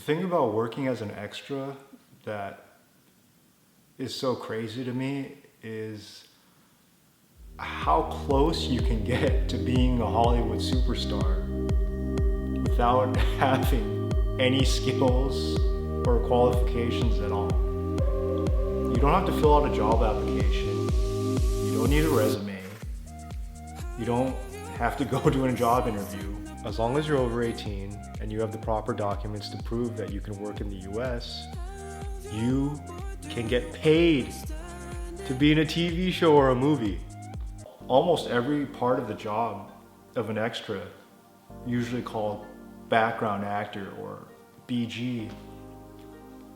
The thing about working as an extra that is so crazy to me is how close you can get to being a Hollywood superstar without having any skills or qualifications at all. You don't have to fill out a job application. You don't need a resume. You don't have to go to a job interview. As long as you're over 18 and you have the proper documents to prove that you can work in the US, you can get paid to be in a TV show or a movie. Almost every part of the job of an extra, usually called background actor or BG,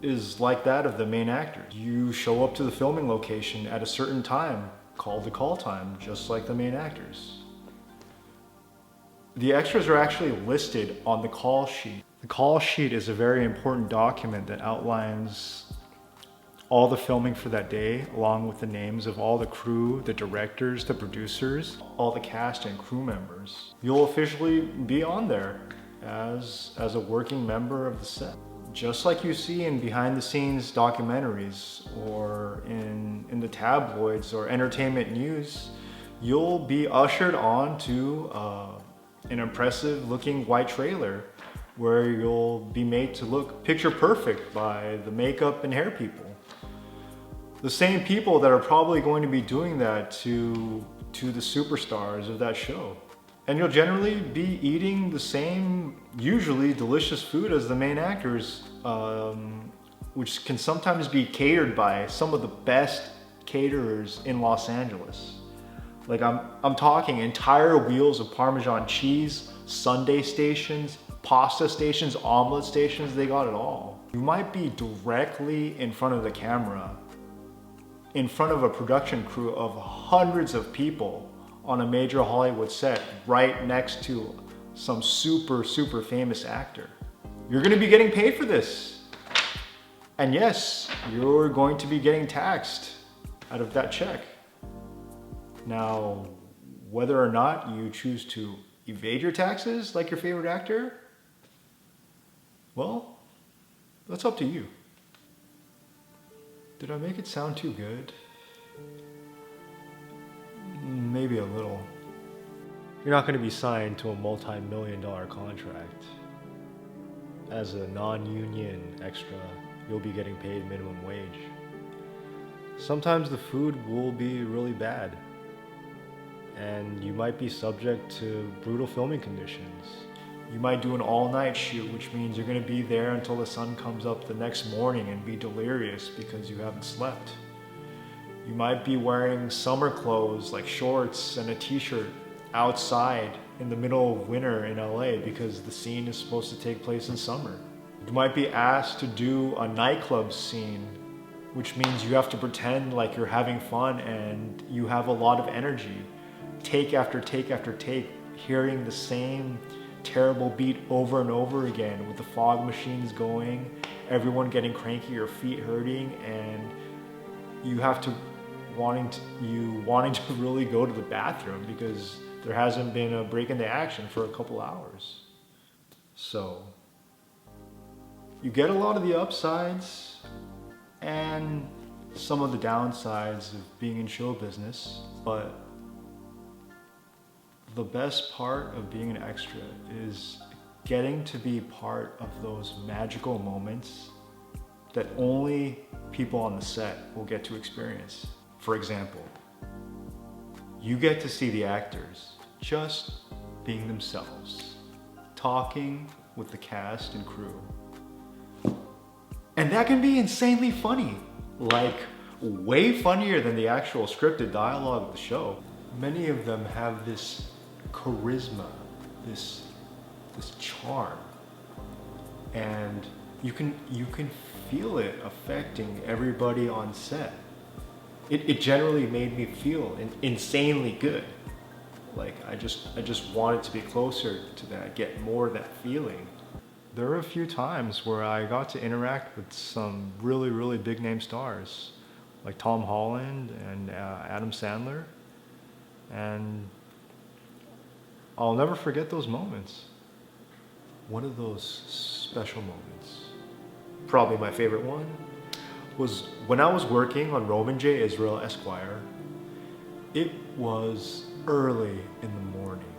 is like that of the main actor. You show up to the filming location at a certain time, called the call time, just like the main actors. The extras are actually listed on the call sheet. The call sheet is a very important document that outlines all the filming for that day, along with the names of all the crew, the directors, the producers, all the cast and crew members. You'll officially be on there as a working member of the set. Just like you see in behind the scenes documentaries or in the tabloids or entertainment news, you'll be ushered on to an impressive looking white trailer where you'll be made to look picture perfect by the makeup and hair people. The same people that are probably going to be doing that to the superstars of that show. And you'll generally be eating the same, usually delicious food as the main actors, which can sometimes be catered by some of the best caterers in Los Angeles. Like I'm talking entire wheels of Parmesan cheese, sundae stations, pasta stations, omelet stations, they got it all. You might be directly in front of the camera, in front of a production crew of hundreds of people on a major Hollywood set, right next to some super famous actor. You're gonna be getting paid for this. And yes, you're going to be getting taxed out of that check. Now, whether or not you choose to evade your taxes like your favorite actor, well, that's up to you. Did I make it sound too good? Maybe a little. You're not going to be signed to a multi-million-dollar contract. As a non-union extra, you'll be getting paid minimum wage. Sometimes the food will be really bad, and you might be subject to brutal filming conditions. You might do an all-night shoot, which means you're going to be there until the sun comes up the next morning and be delirious because you haven't slept. You might be wearing summer clothes like shorts and a t-shirt outside in the middle of winter in LA because the scene is supposed to take place in summer. You might be asked to do a nightclub scene, which means you have to pretend like you're having fun and you have a lot of energy. Take after take after take, hearing the same terrible beat over and over again with the fog machines going, everyone getting cranky, your feet hurting, and you wanting to really go to the bathroom because there hasn't been a break in the action for a couple hours. So you get a lot of the upsides and some of the downsides of being in show business, but the best part of being an extra is getting to be part of those magical moments that only people on the set will get to experience. For example, you get to see the actors just being themselves, talking with the cast and crew. And that can be insanely funny, like way funnier than the actual scripted dialogue of the show. Many of them have this charisma, this charm, and you can feel it affecting everybody on set. It generally made me feel insanely good. Like I just wanted to be closer to that, get more of that feeling. There were a few times where I got to interact with some really big name stars, like Tom Holland and Adam Sandler, and I'll never forget those moments. One of those special moments. probably my favorite one, was when I was working on Roman J. Israel Esquire. It was early in the morning,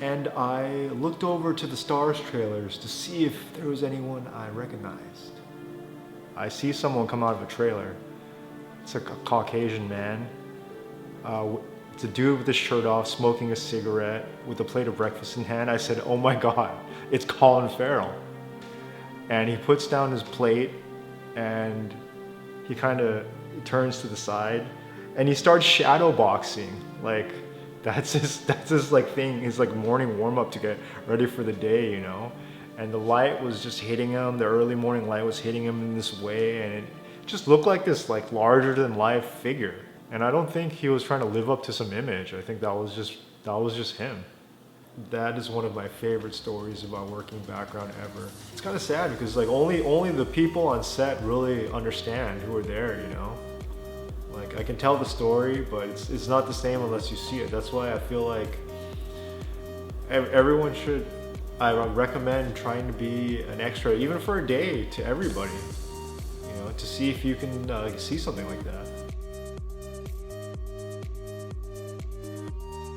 and I looked over to the Stars trailers to see if there was anyone I recognized. I see someone come out of a trailer. It's a Caucasian man. It's a dude with his shirt off, smoking a cigarette with a plate of breakfast in hand. I said, "Oh my God, it's Colin Farrell." And he puts down his plate and he kind of turns to the side and he starts shadow boxing. Like that's his like thing, his like morning warm up to get ready for the day, you know? And the light was just hitting him, the early morning light was hitting him in this way, and it just looked like this like larger than life figure. And I don't think he was trying to live up to some image. I think that was just him. That is one of my favorite stories about working background ever. It's kind of sad because like only the people on set really understand who are there, you know? Like I can tell the story, but it's not the same unless you see it. That's why I feel like everyone should, I recommend trying to be an extra, even for a day, to everybody, you know, to see if you can see something like that.